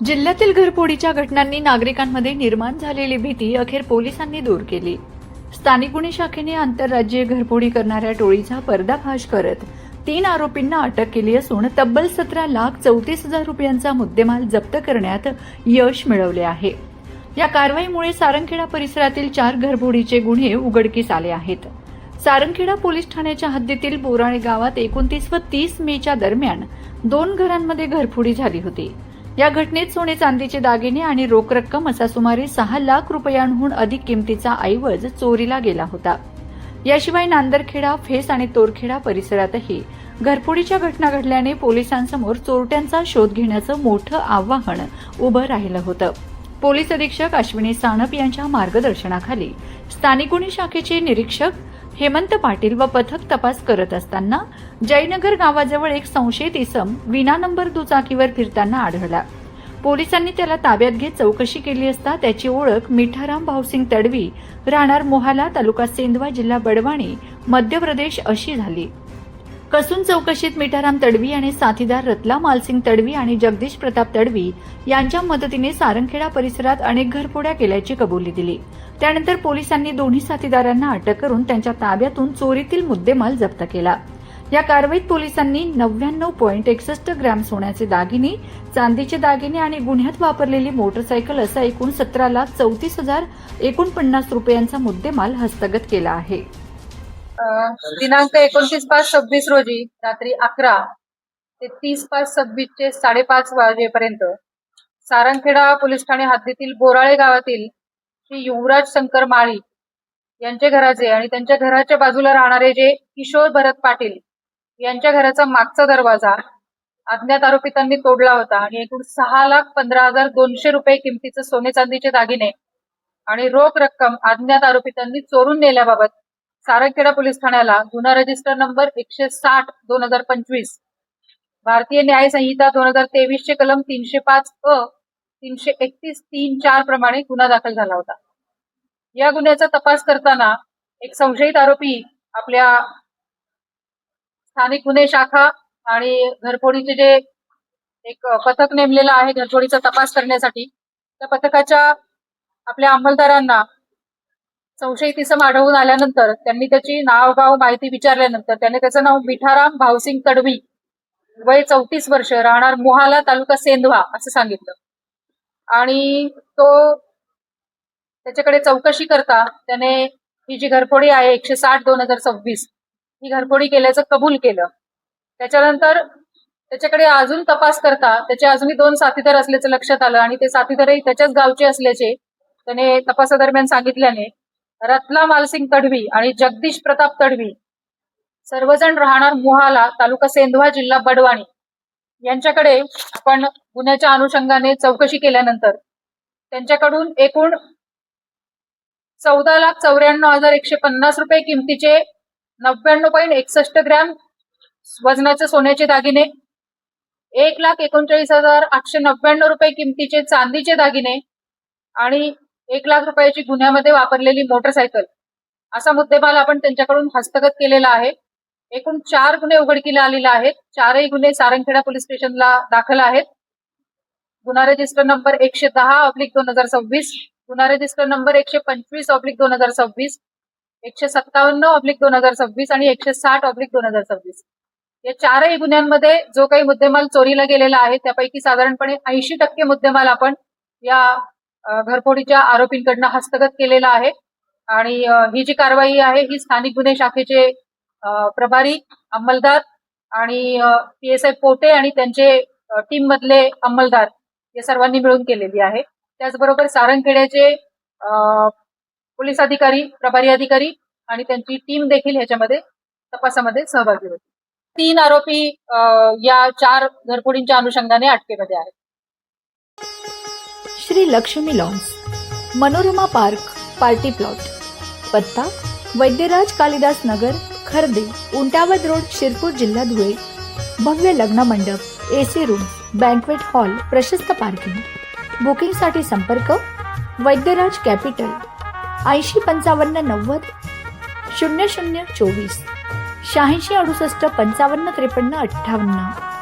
जिल्ह्यातील घरफोडीच्या घटनांनी नागरिकांमध्ये निर्माण झालेली भीती अखेर पोलिसांनी दूर केली। स्थानिक गुन्हे शाखेने आंतरराज्यीय घरफोडी करणाऱ्या टोळीचा पर्दाफाश करत 3 आरोपींना अटक केली असून तब्बल 17,34,000 रुपयांचा मुद्देमाल जप्त करण्यात यश मिळवले आहे। या कारवाईमुळे सारंगखेडा परिसरातील 4 घरफोडीचे गुन्हे उघडकीस आले आहेत। सारंगखेडा पोलीस ठाण्याच्या हद्दीतील बोराळे गावात 29 व 30 मेच्या दरम्यान 2 घरांमध्ये घरफोडी झाली होती। या घटनेत सोने चांदीचे दागिने आणि रोख रक्कम असा सुमारे 6 लाख रुपयांहून अधिक किमतीचा ऐवज चोरीला गेला होता। याशिवाय नांदरखेडा, फेस आणि तोरखेडा परिसरातही घरफोडीच्या घटना घडल्याने पोलिसांसमोर चोरट्यांचा शोध घेण्याचं मोठं आव्हान उभं राहिलं होतं। पोलीस अधीक्षक अश्विनी सानप यांच्या मार्गदर्शनाखाली स्थानिक गुन्हे शाखेचे निरीक्षक हेमंत पाटील व पथक तपास करत असताना जयनगर गावाजवळ एक संशयित इसम विना नंबर दुचाकीवर फिरताना आढळला। पोलिसांनी त्याला ताब्यात घेत चौकशी केली असता त्याची ओळख मिठाराम भाऊसिंग तडवी, राहणार मोहाला, तालुका सेंधवा, जिल्हा बडवानी, मध्य प्रदेश अशी झाली। कसून चौकशीत मिठाराम तडवी आणि साथीदार रतला मालसिंग तडवी आणि जगदीश प्रताप तडवी यांच्या मदतीने सारंगखेडा परिसरात अनेक घरफोड्या केल्याची कबुली दिली। त्यानंतर पोलिसांनी दोन्ही साथीदारांना अटक करून त्यांच्या ताब्यातून चोरीतील मुद्देमाल जप्त केला। या कारवाईत पोलिसांनी 99.61 ग्रॅम सोन्याचे दागिने, चांदीचे दागिने आणि गुन्ह्यात वापरलेली मोटरसायकल असा एकूण 17,34,049 रुपयांचा मुद्देमाल हस्तगत केला आहे। दिनांक 29/5/26 रोजी रात्री 11 ते 30/5/26 चे 5:30 वाजेपर्यंत सारंगखेडा पोलीस ठाणे हद्दीतील बोराळे गावातील श्री युवराज शंकर माळी यांचे घराचे आणि त्यांच्या घराच्या बाजूला राहणारे जे किशोर भरत पाटील यांच्या घराचा मागचा दरवाजा अज्ञात आरोपितांनी तोडला होता आणि एकूण 6,15,200 रुपये किमतीचे सोने चांदीचे दागिने आणि रोख रक्कम अज्ञात आरोपितांनी चोरून नेल्याबाबत सारंगखेडा पोलीस ठाण्याला गुन्हा रजिस्टर नंबर 160/2025 भारतीय न्याय संहिता 2023 चे कलम 305 अ 331-3-4 प्रमाणे गुन्हा दाखल झाला होता। या गुन्ह्याचा तपास करताना एक संशयित आरोपी आपल्या स्थानिक गुन्हे शाखा आणि घरफोडीचे जे एक पथक नेमलेलं आहे घरफोडीचा तपास करण्यासाठी, त्या पथकाच्या आपल्या अंमलदारांना संशयित इसम आढळून आल्यानंतर त्यांनी त्याची नाव गाव माहिती विचारल्यानंतर त्याने त्याचं नाव मिठाराम भाऊसिंग तडवी, वय 34 वर्ष, राहणार मोहाला, तालुका सेंधवा असं सांगितलं आणि तो त्याच्याकडे चौकशी करता त्याने ही जी घरफोडी आहे 160/2026 ही घरफोडी केल्याचं कबूल केलं। त्याच्यानंतर त्याच्याकडे अजून तपास करता त्याचे अजूनही 2 साथीदार असल्याचं लक्षात आलं आणि ते साथीदारही त्याच्याच गावचे असल्याचे त्याने तपासादरम्यान सांगितल्याने रतला मालसिंग तडवी आणि जगदीश प्रताप तडवी सर्वजण राहणार मोहाला, तालुका सेंधवा, जिल्हा बडवानी यांच्याकडे आपण गुन्ह्याच्या अनुषंगाने चौकशी केल्यानंतर त्यांच्याकडून एकूण 14,94,150 रुपये किमतीचे 99.61 ग्रॅम वजनाचे सोन्याचे दागिने, 1,39,899 रुपये किमतीचे चांदीचे दागिने आणि 1 लाख रुपयाची गुन्ह्यामध्ये वापरलेली मोटरसायकल असा मुद्देमाल आपण त्यांच्याकडून हस्तगत केलेला आहे। एकूण 4 गुन्हे उघडकीला आलेले आहेत। 4ही गुन्हे सारंगखेडा पोलीस स्टेशनला दाखल आहेत। गुन्हा रजिस्टर नंबर 110/2026, गुन्हा रजिस्टर नंबर 125/2026, 157/2026 आणि 160/2026 या 4ही गुन्ह्यांमध्ये जो काही मुद्देमाल चोरीला गेलेला आहे त्यापैकी साधारणपणे 80% मुद्देमाल आपण या घरफोडीच्या आरोपींकडनं हस्तगत केलेला आहे आणि ही जी कारवाई आहे ही स्थानिक गुन्हे शाखेचे प्रभारी अंमलदार आणि PSI पोटे आणि त्यांचे टीम मधले अंमलदार या सर्वांनी मिळून केलेली आहे। त्याचबरोबर सारंगखेड्याचे पोलीस अधिकारी, प्रभारी अधिकारी आणि त्यांची टीम देखील ह्याच्यामध्ये तपासामध्ये सहभागी होती। 3 आरोपी या 4 घरफोडींच्या अनुषंगाने अटकेमध्ये आहेत। Shri Lakshmi lawns, Manorama park, party plot, पत्ता वैद्यराज कालिदास नगर, खर्दे, उंटावद रोड, शिरपूर, जिल्हा धुळे। भव्य लग्न मंडप, AC रूम, बँक्वेट हॉल, प्रशस्त पार्किंग। बुकिंगसाठी संपर्क वैद्यराज कॅपिटल 805590 0024 86 68 55 53 58।